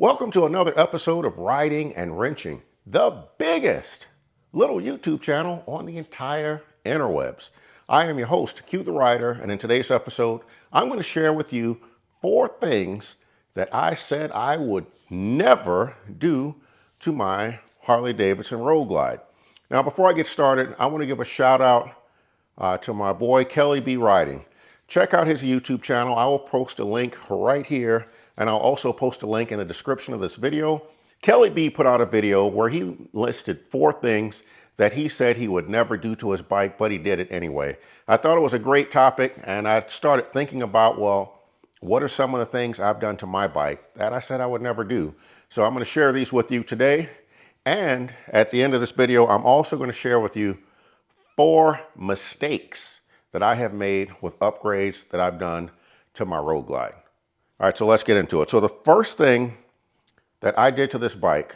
Welcome to another episode of Riding and Wrenching, the biggest little YouTube channel on the entire interwebs. I am your host, Q the Rider, and in today's episode, I'm going to share with you 4 things that I said I would never do to my Harley Davidson Road Glide. Now, before I get started, I want to give a shout out to my boy Kelly B Riding. Check out his YouTube channel. I will post a link right here, and I'll also post a link in the description of this video. Kelly B put out a video where he listed 4 things that he said he would never do to his bike, but he did it anyway. I thought it was a great topic, and I started thinking about, well, what are some of the things I've done to my bike that I said I would never do? So I'm going to share these with you today. And at the end of this video, I'm also going to share with you 4 mistakes that I have made with upgrades that I've done to my Road Glide. All right, so let's get into it. So the first thing that I did to this bike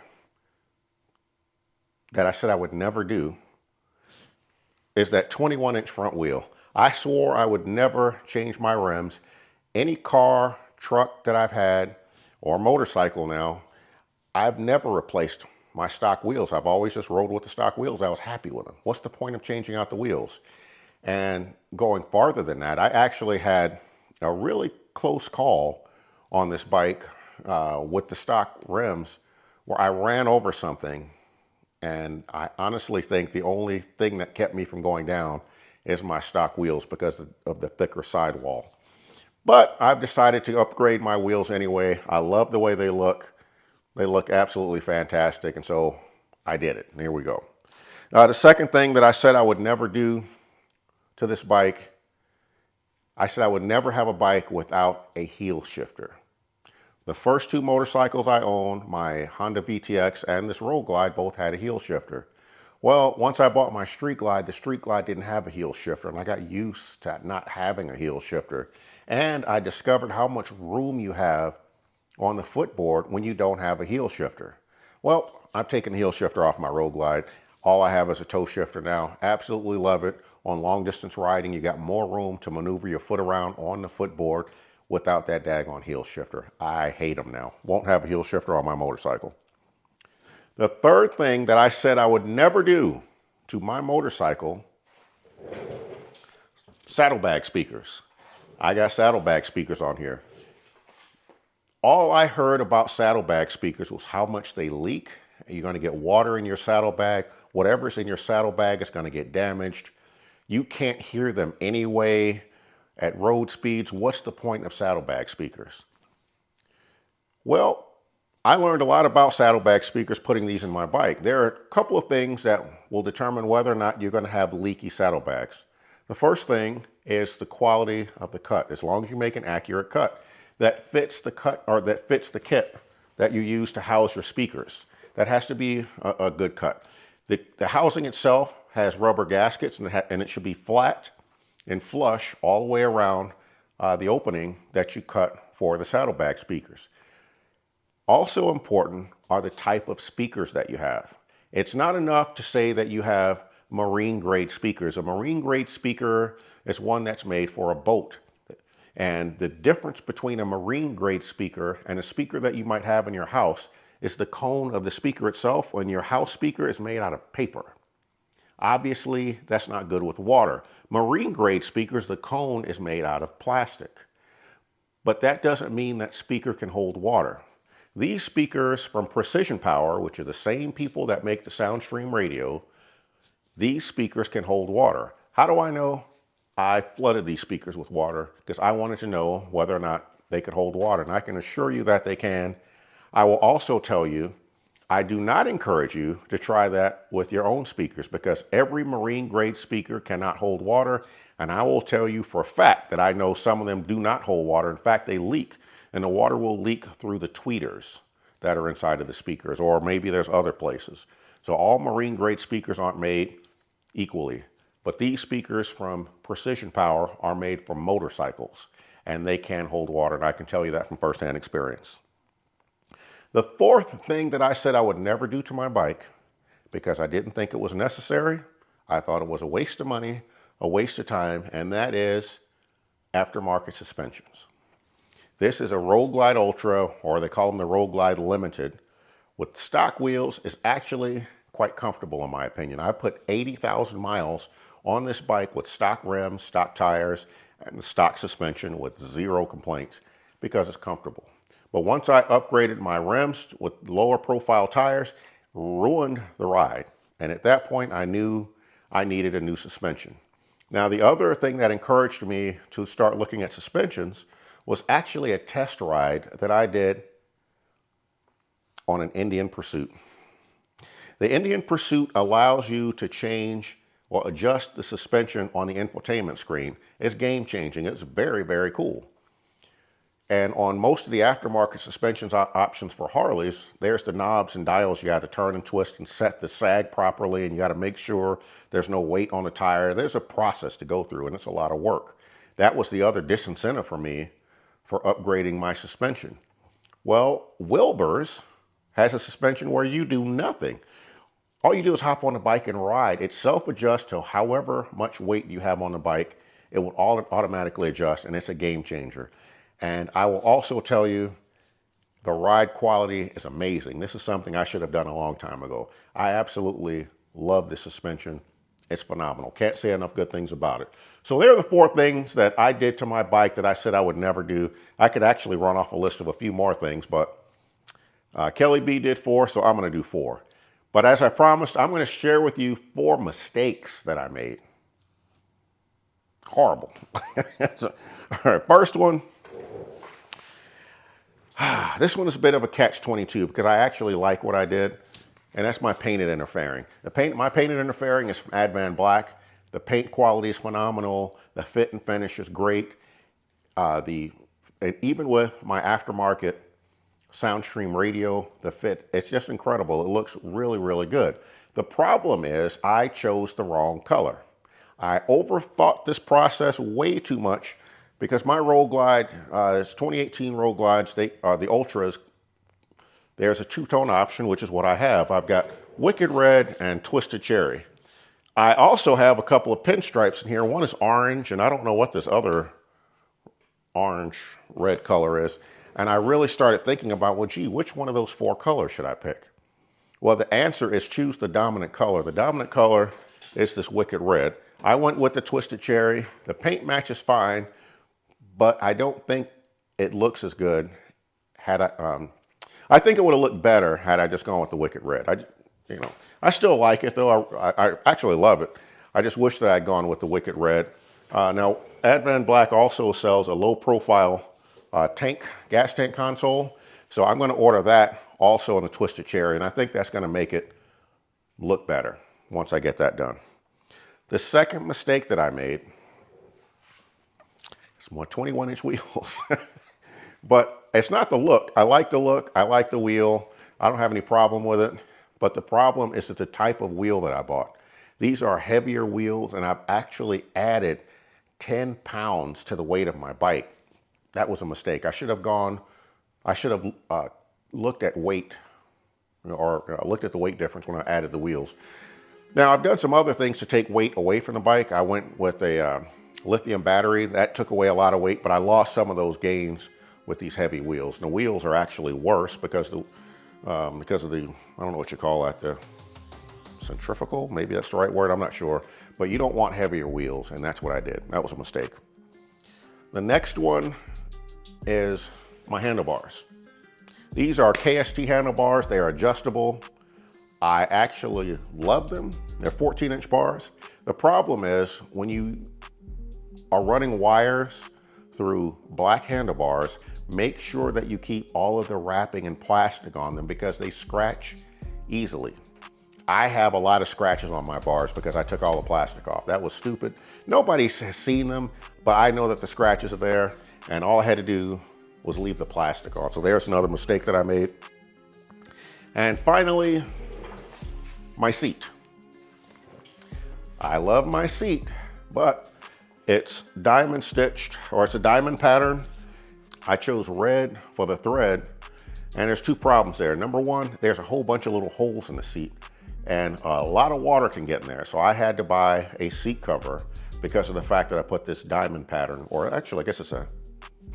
that I said I would never do is that 21-inch front wheel. I swore I would never change my rims. Any car, truck that I've had, or motorcycle now, I've never replaced my stock wheels. I've always just rode with the stock wheels. I was happy with them. What's the point of changing out the wheels? And going farther than that, I actually had a really close call on this bike with the stock rims where I ran over something, and I honestly think the only thing that kept me from going down is my stock wheels because of the thicker sidewall. But I've decided to upgrade my wheels anyway. I love the way they look. They look absolutely fantastic, and so I did it. Here we go. The second thing that I said I would never do to this bike, I said I would never have a bike without a heel shifter. The first 2 motorcycles I owned, my Honda VTX and this Road Glide, both had a heel shifter. Well, once I bought my Street Glide, the Street Glide didn't have a heel shifter, and I got used to not having a heel shifter. And I discovered how much room you have on the footboard when you don't have a heel shifter. Well, I've taken the heel shifter off my Road Glide. All I have is a toe shifter now. Absolutely love it. On long distance riding, you got more room to maneuver your foot around on the footboard without that daggone heel shifter. I hate them now. Won't have a heel shifter on my motorcycle. The third thing that I said I would never do to my motorcycle, saddlebag speakers. I got saddlebag speakers on here. All I heard about saddlebag speakers was how much they leak. You're going to get water in your saddlebag. Whatever's in your saddlebag is going to get damaged. You can't hear them anyway at road speeds. What's the point of saddlebag speakers? Well, I learned a lot about saddlebag speakers putting these in my bike. There are a couple of things that will determine whether or not you're going to have leaky saddlebags. The first thing is the quality of the cut. As long as you make an accurate cut that fits the cut, or that fits the kit that you use to house your speakers. That has to be a good cut. The housing itself has rubber gaskets, and it should be flat and flush all the way around the opening that you cut for the saddlebag speakers. Also important are the type of speakers that you have. It's not enough to say that you have marine grade speakers. A marine grade speaker is one that's made for a boat. And the difference between a marine grade speaker and a speaker that you might have in your house is the cone of the speaker itself. When your house speaker is made out of paper. Obviously, that's not good with water. Marine grade speakers, the cone is made out of plastic. But that doesn't mean that speaker can hold water. These speakers from Precision Power, which are the same people that make the Soundstream radio, these speakers can hold water. How do I know? I flooded these speakers with water because I wanted to know whether or not they could hold water. And I can assure you that they can. I will also tell you, I do not encourage you to try that with your own speakers because every marine grade speaker cannot hold water. And I will tell you for a fact that I know some of them do not hold water. In fact, they leak, and the water will leak through the tweeters that are inside of the speakers, or maybe there's other places. So all marine grade speakers aren't made equally, but these speakers from Precision Power are made for motorcycles, and they can hold water, and I can tell you that from firsthand experience. The fourth thing that I said I would never do to my bike, because I didn't think it was necessary, I thought it was a waste of money, a waste of time, and that is aftermarket suspensions. This is a Road Glide Ultra, or they call them the Road Glide Limited. With stock wheels, is actually quite comfortable in my opinion. I put 80,000 miles on this bike with stock rims, stock tires, and the stock suspension with zero complaints because it's comfortable. But once I upgraded my rims with lower profile tires, ruined the ride. And at that point, I knew I needed a new suspension. Now, the other thing that encouraged me to start looking at suspensions was actually a test ride that I did on an Indian Pursuit. The Indian Pursuit allows you to change or adjust the suspension on the infotainment screen. It's game changing. It's very, very cool. And on most of the aftermarket suspensions options for Harleys, there's the knobs and dials you got to turn and twist and set the sag properly, and you got to make sure there's no weight on the tire. There's a process to go through, and it's a lot of work. That was the other disincentive for me for upgrading my suspension. Well, Wilbur's has a suspension where you do nothing. All you do is hop on the bike and ride. It self-adjusts to however much weight you have on the bike. It will automatically adjust, and it's a game changer. And I will also tell you, the ride quality is amazing. This is something I should have done a long time ago. I absolutely love the suspension. It's phenomenal. Can't say enough good things about it. So there are the 4 things that I did to my bike that I said I would never do. I could actually run off a list of a few more things, but Kelly B did 4, so I'm going to do 4. But as I promised, I'm going to share with you 4 mistakes that I made. Horrible. All right, first one. This one is a bit of a catch-22 because I actually like what I did, and that's my painted interfering. My painted interfering is from AdvanBlack. The paint quality is phenomenal. The fit and finish is great. Even with my aftermarket Soundstream radio, the fit, it's just incredible. It looks really, really good. The problem is I chose the wrong color. I overthought this process way too much because my Road Glide, it's 2018 Road Glides, the Ultras, there's a 2-tone option, which is what I have. I've got Wicked Red and Twisted Cherry. I also have a couple of pinstripes in here. One is orange, and I don't know what this other orange-red color is. And I really started thinking about, well, gee, which one of those 4 colors should I pick? Well, the answer is choose the dominant color. The dominant color is this Wicked Red. I went with the Twisted Cherry. The paint matches fine, but I don't think it looks as good had I think it would have looked better had I just gone with the Wicked Red. I still like it though. I actually love it. I just wish that I'd gone with the Wicked Red. Now, AdvanBlack also sells a low profile gas tank console. So I'm going to order that also in the Twisted Cherry, and I think that's going to make it look better once I get that done. The second mistake that I made is my 21-inch wheels. But it's not the look. I like the look. I like the wheel. I don't have any problem with it. But the problem is that the type of wheel that I bought. These are heavier wheels, and I've actually added 10 pounds to the weight of my bike. That was a mistake. I should have looked at weight, or looked at the weight difference when I added the wheels. Now, I've done some other things to take weight away from the bike. I went with a lithium battery. That took away a lot of weight, but I lost some of those gains with these heavy wheels. And the wheels are actually worse because of the, I don't know what you call that, the centrifugal, maybe that's the right word, I'm not sure. But you don't want heavier wheels, and that's what I did. That was a mistake. The next one is my handlebars. These are KST handlebars. They are adjustable. I actually love them. They're 14-inch bars. The problem is when you are running wires through black handlebars, make sure that you keep all of the wrapping and plastic on them because they scratch easily. I have a lot of scratches on my bars because I took all the plastic off. That was stupid. Nobody has seen them, but I know that the scratches are there, and all I had to do was leave the plastic on. So there's another mistake that I made. And finally, my seat. I love my seat, but it's diamond stitched, or it's a diamond pattern. I chose red for the thread, and there's 2 problems there. Number one, there's a whole bunch of little holes in the seat, and a lot of water can get in there. So I had to buy a seat cover because of the fact that I put this diamond pattern, or actually I guess it's a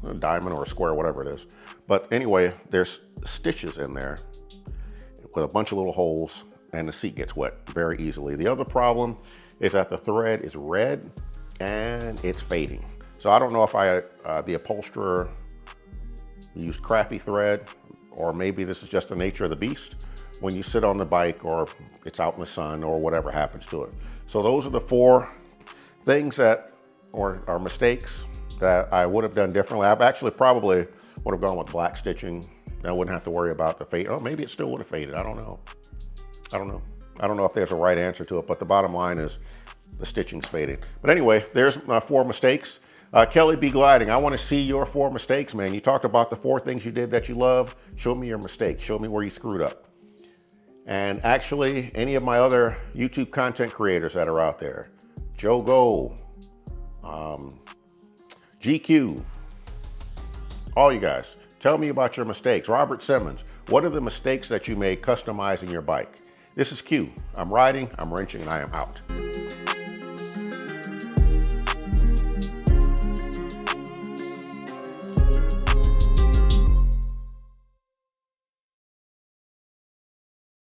a diamond or a square, whatever it is. But anyway, there's stitches in there with a bunch of little holes, and the seat gets wet very easily. The other problem is that the thread is red and it's fading. So I don't know if the upholsterer used crappy thread, or maybe this is just the nature of the beast when you sit on the bike or it's out in the sun or whatever happens to it. So those are the 4 things that are mistakes that I would have done differently. I've actually probably would have gone with black stitching. I wouldn't have to worry about the fade. Oh, maybe it still would have faded. I don't know. I don't know if there's a right answer to it, but the bottom line is the stitching's fading. But anyway, there's my 4 mistakes. Kelly B. Gliding, I want to see your 4 mistakes, man. You talked about the 4 things you did that you love. Show me your mistakes. Show me where you screwed up. And actually, any of my other YouTube content creators that are out there, Joe Go, GQ, all you guys, tell me about your mistakes. Robert Simmons, what are the mistakes that you made customizing your bike? This is Q. I'm riding, I'm wrenching, and I am out.